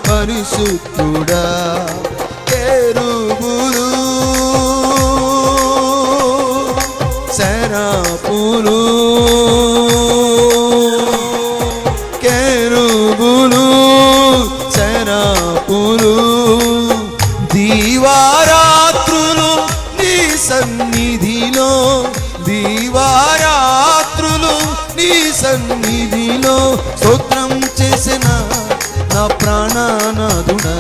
పరిశుద్ధుడా కేరుబులు సెరాపులు కేరుబులు సెరాపులు దీవారాత్రులు నీ సన్నిధిలో దీవారాత్రులు నీ సన్నిధిలో స్తోత్రం చేసిన నా ప్రాణనాథుడా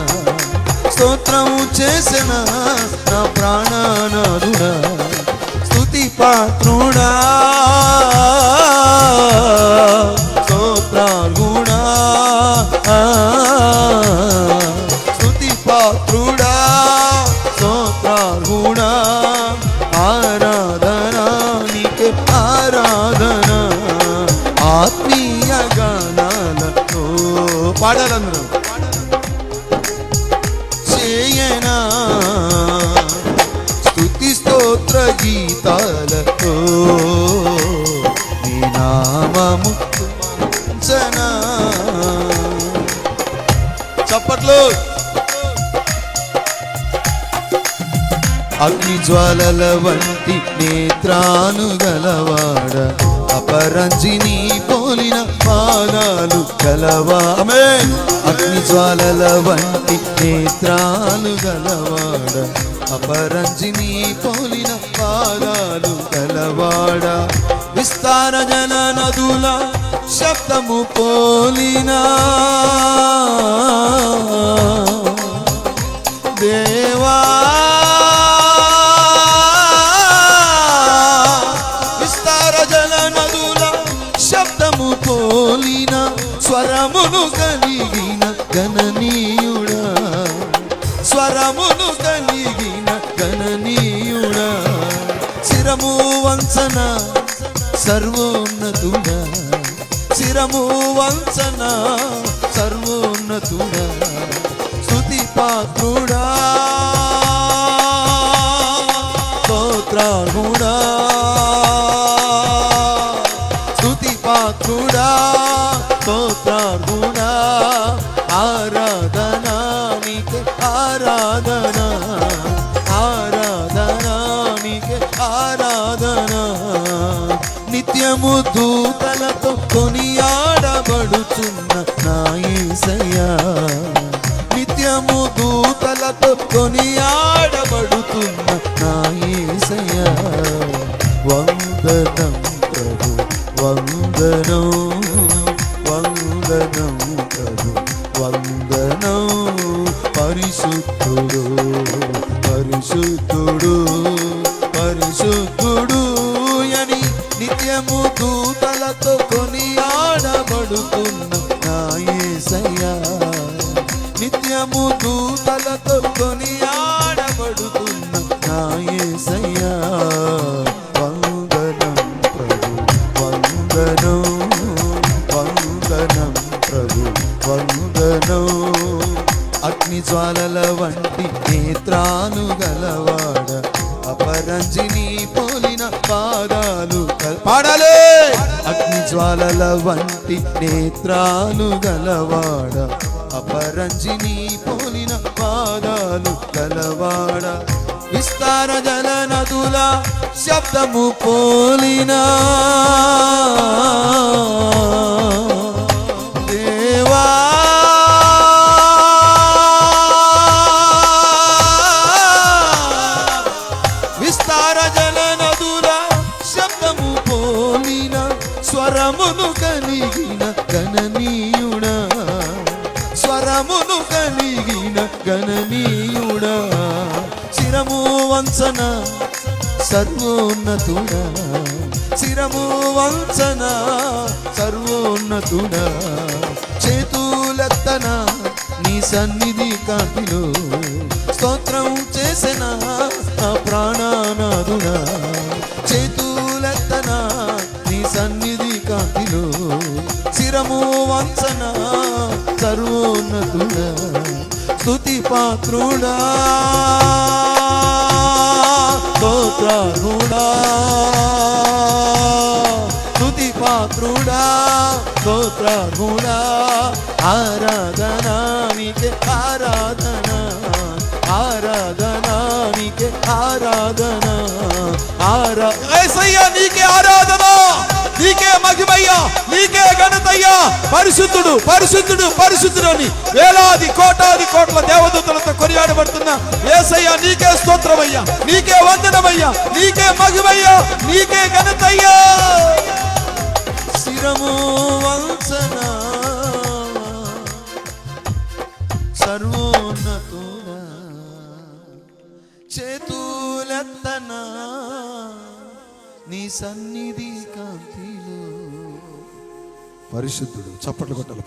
స్తోత్రం చేసిన నా ప్రాణనాథుడా స్తుతి పాత్రుడా స్తోత్రార్హుడా స్తుతి పాత్రుడా స్తోత్రార్హుడా ఆరాధనా నీకే ఆరాధనా ఆత్మీయ గానాలతో పాడాలందరూ చేయనా స్తుతి స్తోత్ర గీతాలతో నీ నామము ఉంచనా చప్పట్లు అగ్ని జ్వాలల వంటి నేత్రాలు గలవాడ అపరంజిని పోలిన పాదాలు గలవా ఆమేన్ అగ్ని జ్వాలల వంటి నేత్రాలు గలవాడ అపరంజిని పోలిన పాదాలు గలవాడ విస్తార జల నదుల శబ్దము పోలిన దేవా శబ్దము పోలిన స్వరమును కలిగిన గణనీయుడా స్వరమును కలిగిన గణనీయుడా శిరము వంచన సర్వోన్నతుడా శిరము వంచన సర్వోన్నతుడా స్తుతి పాత్రుడా స్తోత్రార్హుడా పాత్రుడా స్తోత్రార్హుడా ఆరాధనా నీకే ఆరాధనా ఆరాధనా నీకే ఆరాధనా నిత్యము దూతలతో కొనియాడబడుచున్న నా యేసయ్యా నిత్యము దూతలతో కొనియాడబడుతున్న నా యేసయ్యా వందనం ప్రభు వందనం వందనం ప్రభు వందనం పరిశుద్ధుడు పరిశుద్ధుడు పరిశుద్ధుడు అని నిత్యము దూతలతో కొనియాడబడుతున్న నా యేసయ్యా నిత్యము దూతలతో కొనియాడబడుతున్న నా యేసయ్యా వందనం ప్రభు వందనం వందనం ప్రభు వందనం అగ్ని జ్వాలల వంటి నేత్రాలు గలవాడ అపరంజిని పోలిన పాదాలు పాడాలే అగ్ని జ్వాలల వంటి నేత్రాలు గలవాడ అపరంజిని పోలిన పాదాలు గలవాడ విస్తార జల నదుల శబ్దము పోలినా దేవా విస్తార జల నదుల శబ్దము పోలిన స్వరమును కలిగిన గణనీయుడా స్వరమును కలిగిన గణనీయుడా శిరము వంచన సర్వోన్నతుడా శిరము వంచన సర్వోన్నతుడా చేతులెత్తన నీ సన్నిధి కాంతిలో స్తోత్రం చేసిన నా ప్రాణనాథుడా చేతులెత్తన నీ సన్నిధి కాంతిలో శిరము వంచన సర్వోన్నతుడా స్తుతి పాత్రుడా స్తోత్రార్హుడా స్తుతి పాత్రుడా స్తోత్రార్హుడా ఆరాధనా నీకే ఆరాధనా ఆరాధనా నీకే ఆరాధనా యేసయ్యా నీకే ఆరాధన, నీకే మహిమయ్యా, నీకే ఘనతయ్యా. పరిశుద్ధుడు పరిశుద్ధుడు పరిశుద్ధుడు అని వేలాది కోటాది కోట్ల దేవదూతలతో కొనియాడబడుతున్న యేసయ్యా నీకే స్తోత్రమయ్యా, నీకే వందనమయ్యా, నీకే మహిమయ్యా, నీకే ఘనతయ్యా. శిరము వంచన సర్వోన్నతుడా చేతులెత్తనా నీ సన్నిధి కాంతిలో. పరిశుద్ధుడు చప్పట్లు కొట్టాలి.